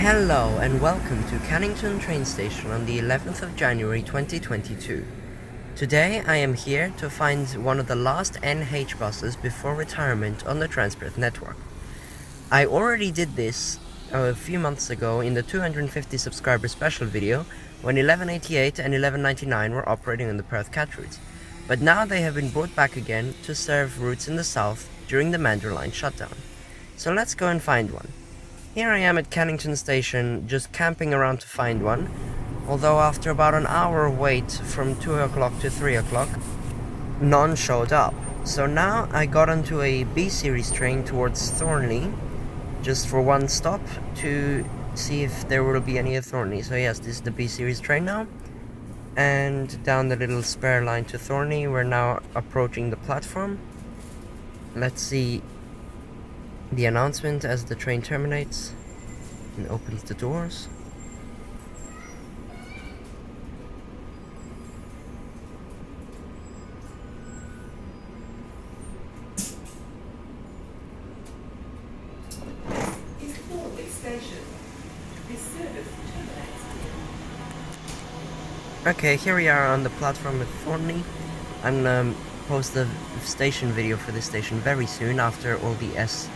Hello and welcome to Cannington train station on the 11th of January 2022. Today I am here to find one of the last NH buses before retirement on the Transperth network. I already did this a few months ago in the 250 subscriber special video when 1188 and 1199 were operating on the Perth Cat routes, but now they have been brought back again to serve routes in the south during the Mandurah line shutdown. So let's go and find one. Here I am at Cannington Station, just camping around to find one, although after about an hour wait from 2 o'clock to 3 o'clock, none showed up. So now I got onto a B-series train towards Thornley, just for one stop, to see if there will be any at Thornley. So yes, this is the B-series train now, and down the little spare line to Thornley, we're now approaching the platform. Let's see the announcement as the train terminates and opens the doors. Okay, here we are on the platform at Thornley. I'm gonna post the station video for this station very soon after all the S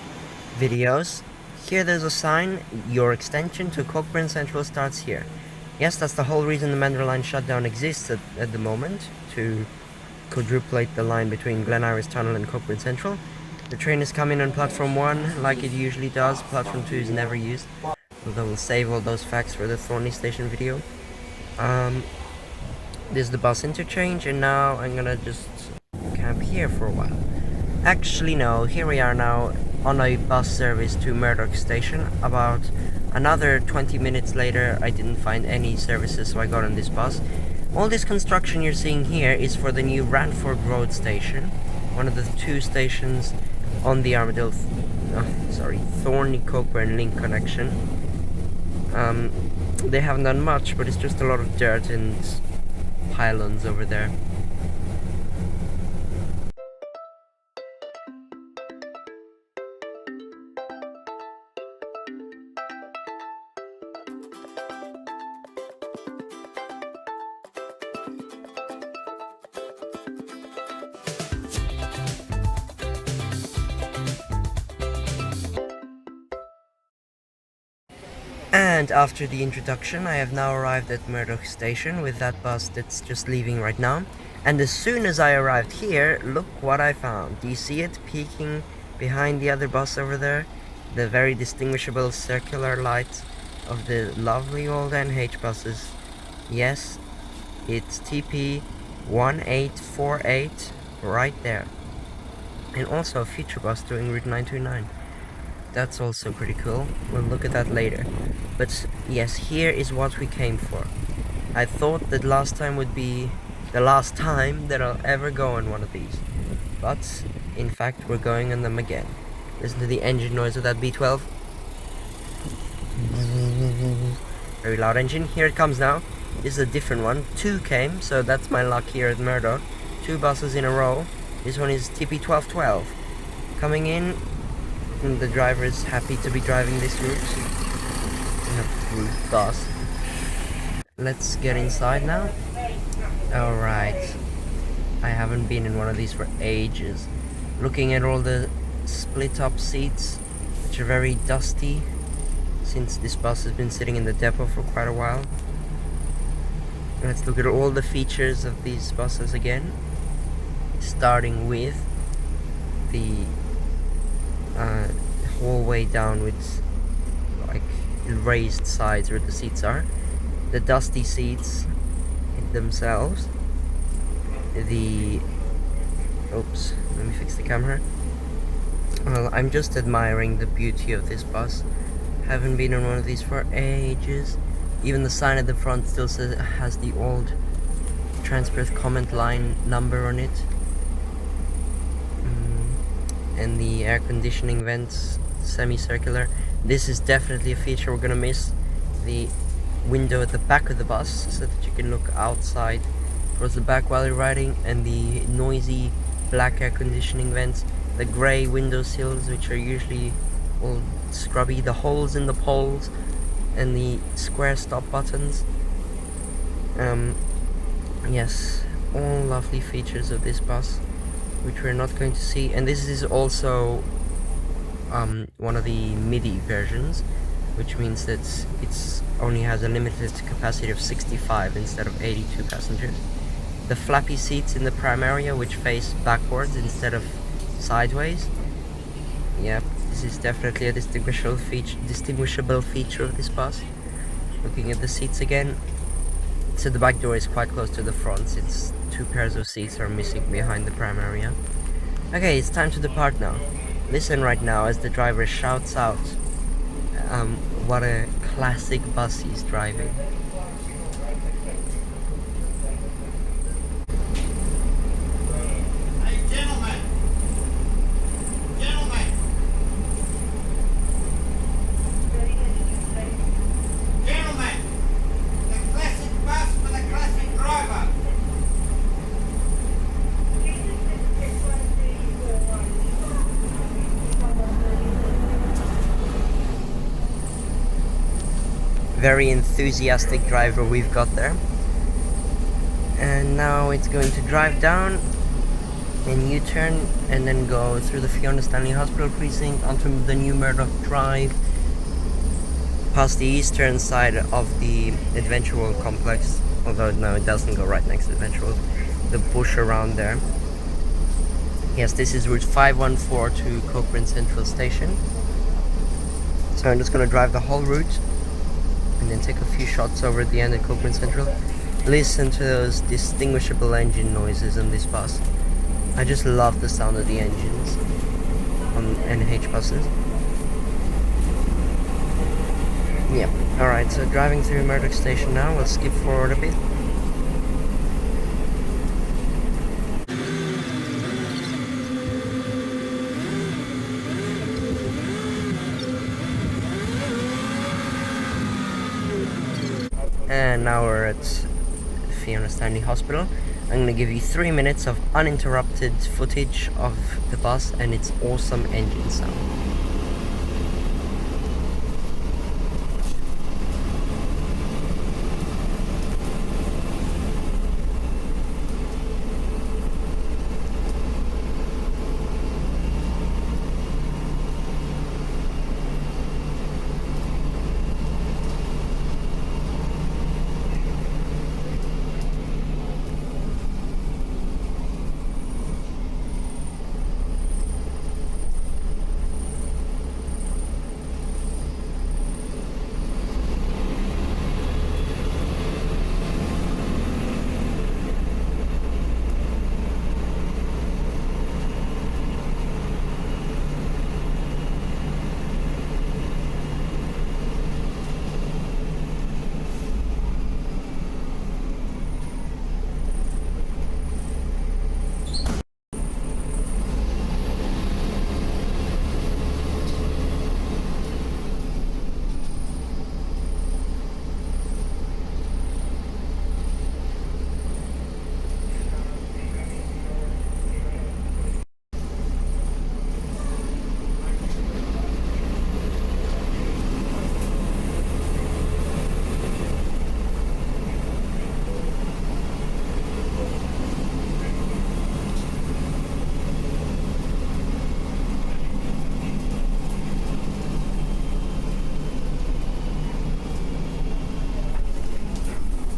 videos. Here there's a sign, your extension to Cockburn Central starts here. Yes, that's the whole reason the Mandurah line shutdown exists at the moment, to quadruplate the line between Glen Iris Tunnel and Cockburn Central. The train is coming on platform 1 like it usually does. Platform 2 is never used, although we'll save all those facts for the Thornley station video. This is the bus interchange, and now I'm gonna just camp here for a while. Actually no, here we are now on a bus service to Murdoch station. About another 20 minutes later I didn't find any services, so I got on this bus. All this construction you're seeing here is for the new Ranford Road station, one of the two stations on the Thornley Cockburn link connection. They haven't done much, but it's just a lot of dirt and pylons over there. And after the introduction, I have now arrived at Murdoch station with that bus that's just leaving right now. And as soon as I arrived here, look what I found. Do you see it peeking behind the other bus over there? The very distinguishable circular light of the lovely old NH buses. Yes, it's TP 1848 right there. And also a future bus doing Route 929. That's also pretty cool. We'll look at that later. But yes, here is what we came for. I thought that last time would be the last time that I'll ever go on one of these. But in fact, we're going on them again. Listen to the engine noise of that B12. Very loud engine. Here it comes now. This is a different one. 2 came, so that's my luck here at Murdoch. 2 buses in a row. This one is TP1212. Coming in. The driver is happy to be driving this route. Route bus. Let's get inside now. Alright. I haven't been in one of these for ages. Looking at all the split up seats, which are very dusty, since this bus has been sitting in the depot for quite a while. Let's look at all the features of these buses again. Starting with the hallway down with like raised sides where the seats are, the dusty seats themselves, the oops, let me fix the camera. Well, I'm just admiring the beauty of this bus. Haven't been on one of these for ages. Even the sign at the front still says, has the old Transperth comment line number on it. And the air conditioning vents, semicircular. This is definitely a feature we're gonna miss. The window at the back of the bus, so that you can look outside towards the back while you're riding, and the noisy black air conditioning vents, the grey window sills, which are usually all scrubby, the holes in the poles, and the square stop buttons. Yes, all lovely features of this bus, which we're not going to see. And this is also one of the MIDI versions, which means that it's only has a limited capacity of 65 instead of 82 passengers. The flappy seats in the prime area, which face backwards instead of sideways. Yep, this is definitely a distinguishable feature of this bus. Looking at the seats again, so the back door is quite close to the front since 2 pairs of seats are missing behind the prime area. Okay, it's time to depart now. Listen right now as the driver shouts out what a classic bus he's driving. Very enthusiastic driver we've got there. And now it's going to drive down and U-turn and then go through the Fiona Stanley Hospital precinct onto the New Murdoch Drive, past the eastern side of the Adventure World complex, although no, it doesn't go right next to Adventure World, the bush around there. Yes, this is route 514 to Cochrane Central Station. So I'm just going to drive the whole route and then take a few shots over at the end at Cochrane Central. Listen to those distinguishable engine noises on this bus. I just love the sound of the engines on NH buses. Yep, alright, so driving through Murdoch Station now, we'll skip forward a bit. And now we're at Fiona Stanley Hospital. I'm going to give you 3 minutes of uninterrupted footage of the bus and its awesome engine sound.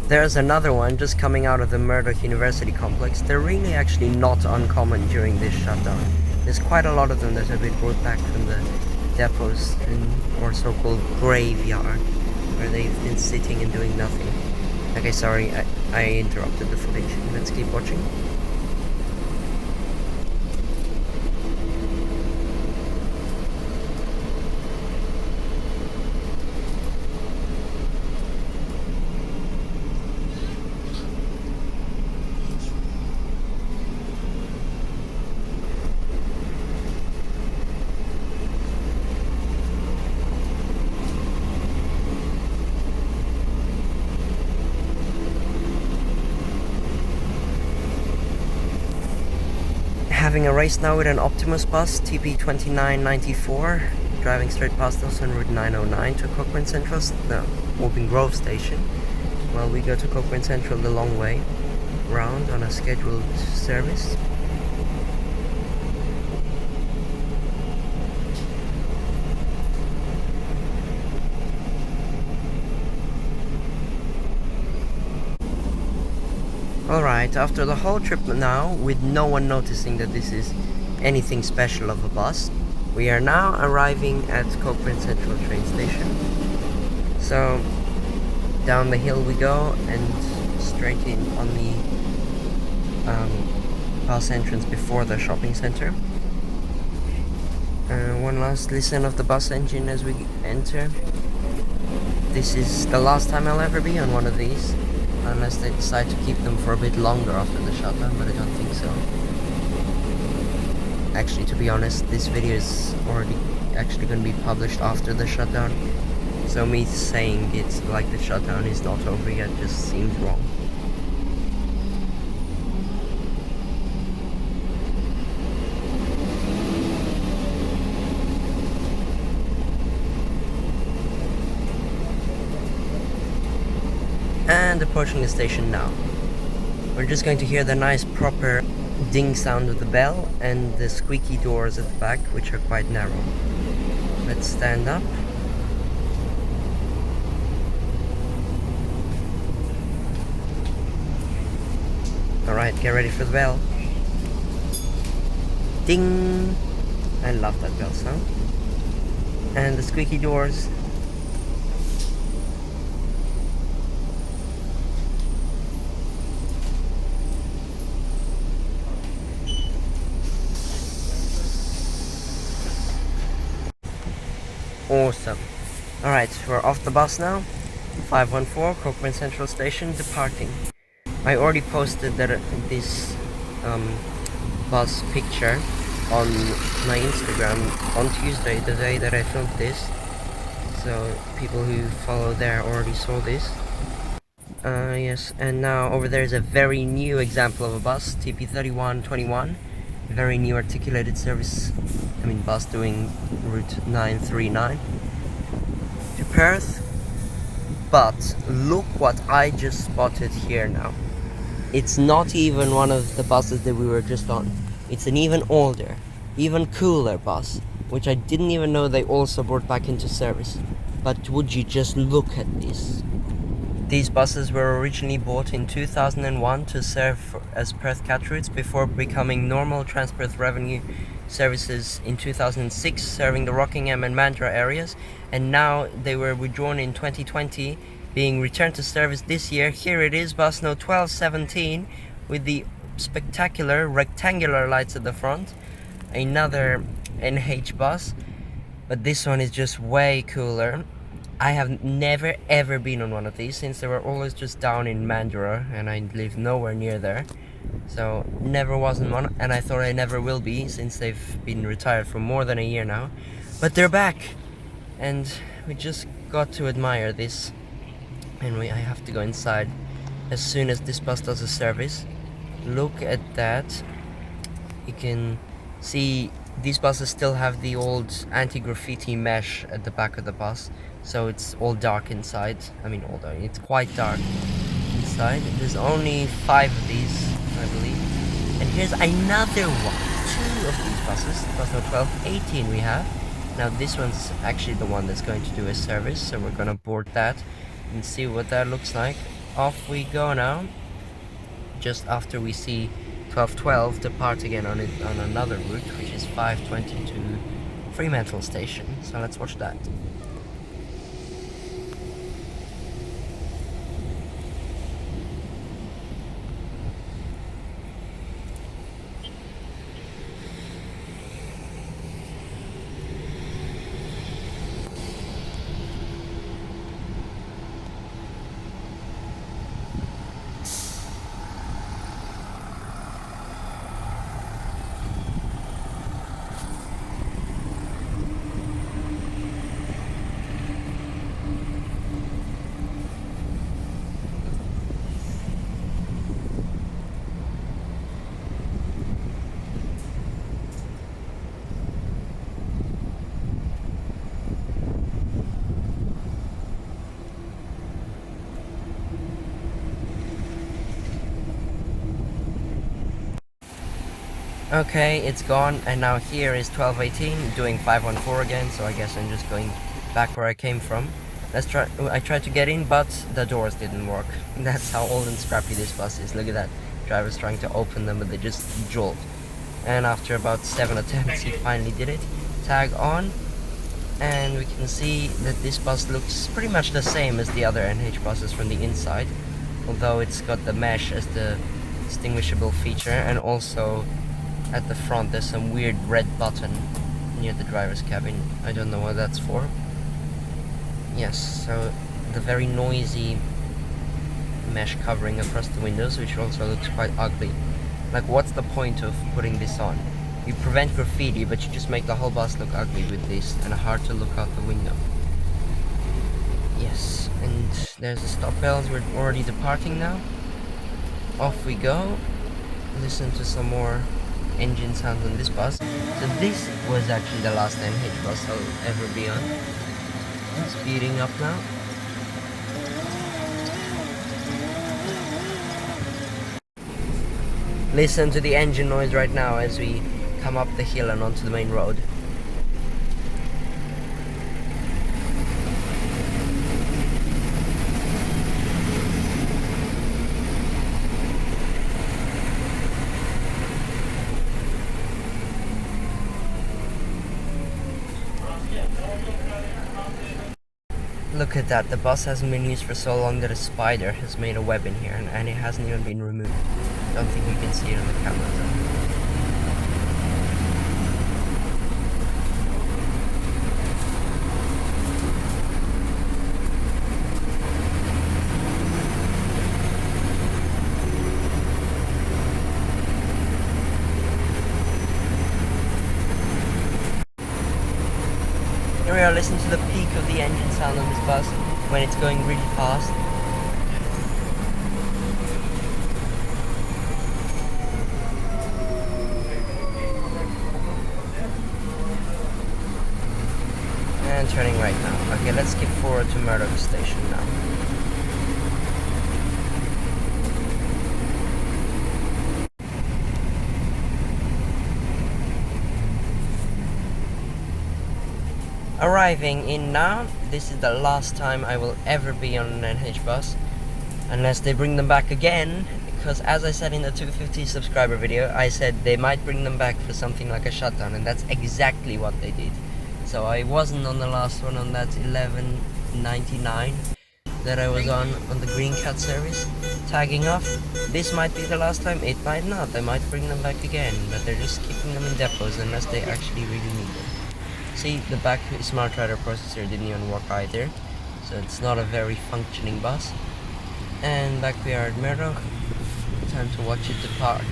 There's another one just coming out of the Murdoch University complex. They're really actually not uncommon during this shutdown. There's quite a lot of them that have been brought back from the depots or so-called graveyard, where they've been sitting and doing nothing. Okay, sorry, I interrupted the footage. Let's keep watching. Having a race now with an Optimus bus, TP2994, driving straight past us on Route 909 to Cochrane Central, Auburn Grove Station. Well, we go to Cochrane Central the long way round on a scheduled service. Alright, after the whole trip now, with no one noticing that this is anything special of a bus, we are now arriving at Cochrane Central train station. So, down the hill we go and straight in on the bus entrance before the shopping center. One last listen of the bus engine as we enter. This is the last time I'll ever be on one of these, unless they decide to keep them for a bit longer after the shutdown, but I don't think so. Actually, to be honest, this video is already actually going to be published after the shutdown, so me saying it's like the shutdown is not over yet just seems wrong. And approaching the station now. We're just going to hear the nice proper ding sound of the bell and the squeaky doors at the back, which are quite narrow. Let's stand up. Alright, get ready for the bell. Ding! I love that bell sound. And the squeaky doors. Awesome. Alright, we're off the bus now. 514 Cochrane Central Station departing. I already posted this bus picture on my Instagram on Tuesday, the day that I filmed this. So people who follow there already saw this. Yes, and now over there is a very new example of a bus, TP3121. Very new articulated service, bus doing Route 939 to Perth. But look what I just spotted here now. It's not even one of the buses that we were just on. It's an even older, even cooler bus, which I didn't even know they also brought back into service. But would you just look at this? These buses were originally bought in 2001 to serve as Perth Cat routes before becoming normal Transperth revenue services in 2006, serving the Rockingham and Mandurah areas, and now they were withdrawn in 2020, being returned to service this year. Here it is, bus no 1217, with the spectacular rectangular lights at the front. Another NH bus, but this one is just way cooler. I have never ever been on one of these, since they were always just down in Mandurah and I live nowhere near there. So never was in one, and I thought I never will be, since they've been retired for more than a year now. But they're back, and we just got to admire this. And I have to go inside as soon as this bus does a service. Look at that. You can see these buses still have the old anti-graffiti mesh at the back of the bus, so it's all dark inside. It's quite dark inside. There's only 5 of these, I believe. And here's another one. 2 of these buses. Bus no 1218 we have. Now this one's actually the one that's going to do a service, so we're gonna board that and see what that looks like. Off we go now, just after we see 1212 depart again on another route, which is 522 Fremantle Station. So let's watch that. Okay, it's gone, and now here is 1218 doing 514 again, so I guess I'm just going back where I came from. Let's try. I tried to get in, but the doors didn't work. That's how old and scrappy this bus is. Look at that. Driver's trying to open them, but they just jolt. And after about 7 attempts, he finally did it. Tag on, and we can see that this bus looks pretty much the same as the other NH buses from the inside, although it's got the mesh as the distinguishable feature, and also at the front there's some weird red button near the driver's cabin. I don't know what that's for. Yes, so the very noisy mesh covering across the windows, which also looks quite ugly. Like, what's the point of putting this on? You prevent graffiti, but you just make the whole bus look ugly with this, and hard to look out the window. Yes, and there's the stop bells. We're already departing now. Off we go. Listen to some more engine sounds on this bus. So this was actually the last NH bus I'll ever be on. Speeding up now. Listen to the engine noise right now as we come up the hill and onto the main road. Look at that, the bus hasn't been used for so long that a spider has made a web in here, and it hasn't even been removed. I don't think you can see it on the camera though. Here we are, listening to the peak of the engine sound on this bus when it's going really fast. And turning right now. Okay, let's skip forward to Murdoch Station now. Arriving in now. This is the last time I will ever be on an NH bus, unless they bring them back again, because as I said in the 250 subscriber video, I said they might bring them back for something like a shutdown, and that's exactly what they did. So I wasn't on the last one, on that 1199 that I was on the Green Cat service, tagging off. This might be the last time, it might not, they might bring them back again, but they're just keeping them in depots unless they actually really need them. See, the back Smart Rider processor didn't even work either, so it's not a very functioning bus. And back we are at Murdoch, time to watch it depart.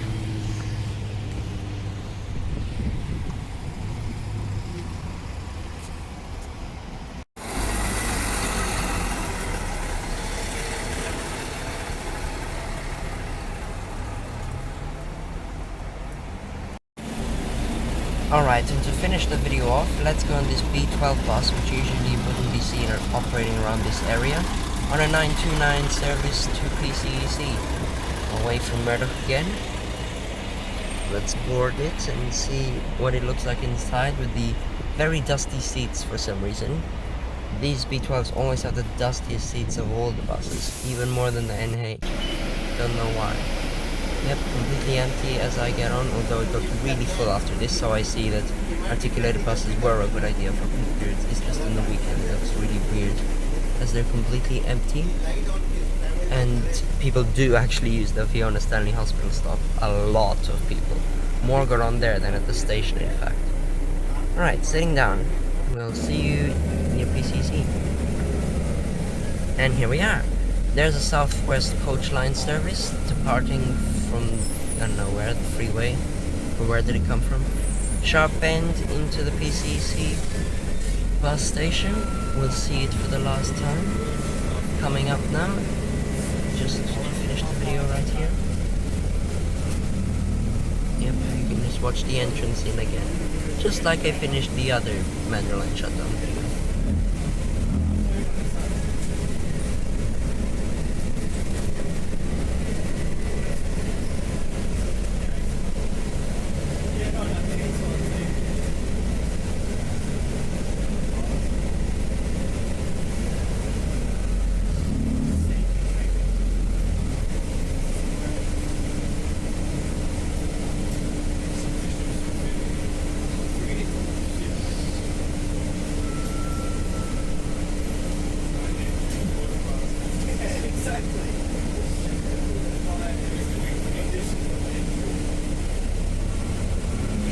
Alright, and to finish the video off, let's go on this B12 bus, which usually wouldn't be seen or operating around this area, on a 929 service to PCEC. Away from Murdoch again. Let's board it and see what it looks like inside with the very dusty seats for some reason. These B12s always have the dustiest seats of all the buses, even more than the NH. Don't know why. Yep, completely empty as I get on, although it got really full after this, so I see that articulated buses were a good idea for peak periods. It's just on the weekend that was really weird, as they're completely empty. And people do actually use the Fiona Stanley Hospital stop. A lot of people. More got on there than at the station, in fact. Alright, sitting down. We'll see you near PCC. And here we are. There's a Southwest Coach Line service departing from, I don't know where, the freeway. Or where did it come from? Sharp Bend into the PCC bus station. We'll see it for the last time. Coming up now. Just finish the video right here. Yep, you can just watch the entrance in again. Just like I finished the other Manderline shutdown video.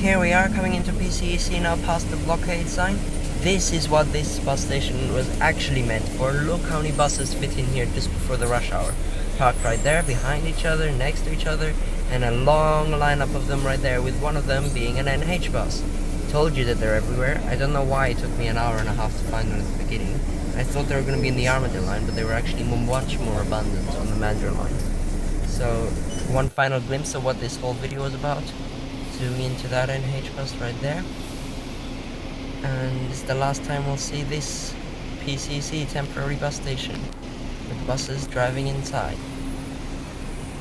here we are coming into PCEC now past the blockade sign. This is what this bus station was actually meant for. Look how many buses fit in here just before the rush hour. Parked right there, behind each other, next to each other, and a long lineup of them right there, with one of them being an NH bus. Told you that they're everywhere. I don't know why it took me an hour and a half to find them at the beginning. I thought they were going to be in the Armadale line, but they were actually much more abundant on the Mandurah line. So, one final glimpse of what this whole video was about. Zoom into that NH bus right there. And it's the last time we'll see this PCC temporary bus station, with buses driving inside.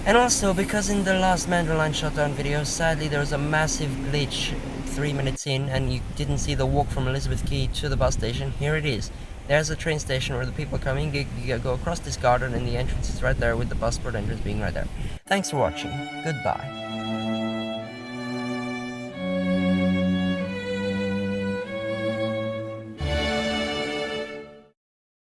And also, because in the last Mandurah line shutdown video, sadly there was a massive glitch 3 minutes in, and you didn't see the walk from Elizabeth Quay to the bus station. Here it is. There's a train station where the people are coming. You go across this garden, and the entrance is right there, with the bus port entrance being right there. Thanks for watching. Goodbye.